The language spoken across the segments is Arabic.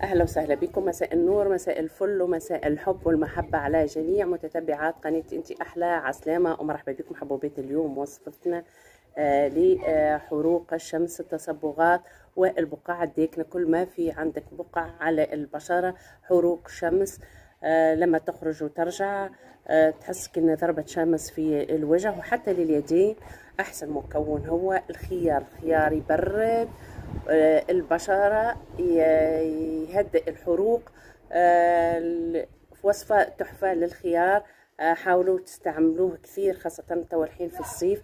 أهلا وسهلا بكم. مساء النور، مساء الفل، ومساء الحب والمحبة على جميع متتبعات قناة انتي أحلى عسلامة، ومرحبا بكم حبوبات. اليوم وصفتنا لحروق الشمس، التصبغات والبقع الداكنة. كل ما في عندك بقع على البشرة، حروق شمس لما تخرج وترجع تحس كأن ضربة شمس في الوجه وحتى لليدين. أحسن مكون هو الخيار. الخيار يبرد البشرة، يهدئ الحروق. وصفة تحفة للخيار، حاولوا تستعملوه كثير خاصة توا الحين في الصيف.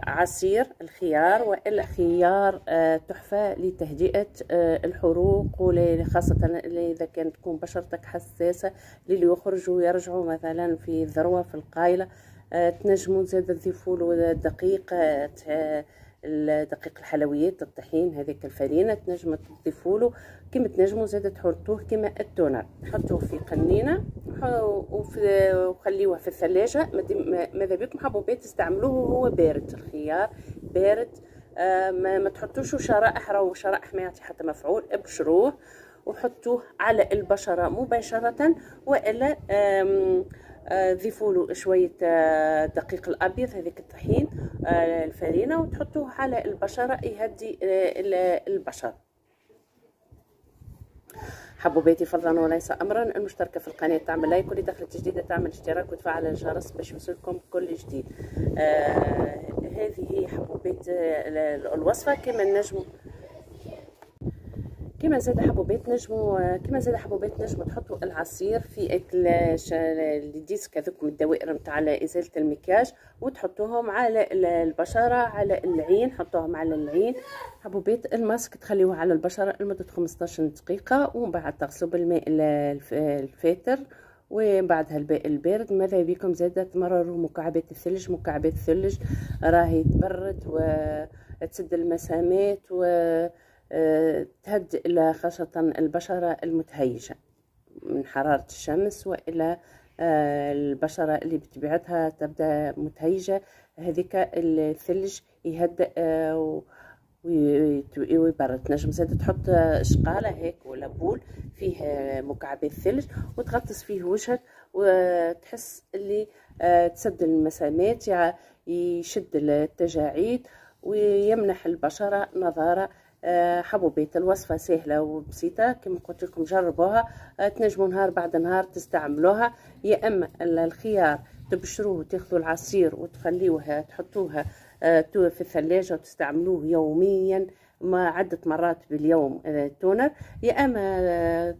عصير الخيار وإلا خيار تحفة لتهدئة الحروق، وخاصة إذا كانت تكون بشرتك حساسة للي يخرجوا ويرجعوا مثلا في الذروة في القايلة. تنجموا زاد تضيفوا له دقيق، دقيق الحلويات، الطحين، هذيك الفرينه تنجموا تضيفوا له. كما تنجموا زاد تحطوه كما التونر، حطوه في قنينه وخليوه في الثلاجه. ماذا بكم حبوبات تستعملوه وهو بارد. الخيار بارد، ما تحطوش شرائح، راهو شرائح ما يعطي حتى مفعول. ابشروه وحطوه على البشره مباشره، والا ضيفوا له شويه دقيق الابيض، هذيك الطحين، الفرينه، وتحطوه على البشره يهدي البشره. حبوباتي فضلا وليس امرا، المشتركه في القناه تعمل لايك، واللي دخلت جديده تعمل اشتراك وتفعل الجرس باش يوصلكم كل جديد. هذه هي حبوبات الوصفه. كما زاد حبوبات نجموا تحطوا العصير في الديسك هذوك الدوائر نتاع ازاله المكياج، وتحطوهم على البشره، على العين. حطوهم على العين. حبوبات الماسك تخليوه على البشره لمده 15 دقيقه، ومن بعد تغسلوا بالماء الفاتر، وبعدها الماء البارد. ماذا بكم زاد تمرروا مكعبات الثلج راهي تبرد وتسد المسامات تهدئ خاصة البشرة المتهيجة من حرارة الشمس، وإلى البشرة اللي بطبيعتها تبدأ متهيجة. هذيك الثلج يهدئ ويبرد. تنجم زاد تحط شقالة هيك ولا بول فيه مكعبات ثلج وتغطس فيه وجهك، وتحس اللي تسد المسامات، يشد التجاعيد ويمنح البشرة نضارة. حبوبات الوصفة سهلة وبسيطة كما قلت لكم، جربوها. تنجموا نهار بعد نهار تستعملوها. يا اما الخيار تبشروه وتاخذوا العصير وتخليوها تحطوها في الثلاجة وتستعملوه يوميا عدة مرات باليوم تونر، يا اما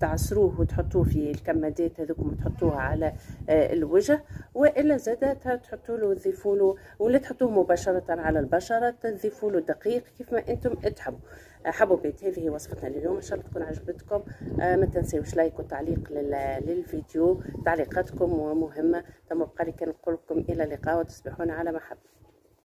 تعصروه وتحطوه في الكمادات هذوكم وتحطوها على الوجه، والا زاد تحطوا له تضيفوا له، ولا تحطوه مباشره على البشره تضيفوا له دقيق كيف ما انتم تحبوا. حبوبات هذه هي وصفتنا لليوم، ان شاء الله تكون عجبتكم. ما تنسيوش لايك وتعليق للفيديو، تعليقاتكم مهمه. ثم بقى لي كنقول لكم الى اللقاء وتصبحون على محبه.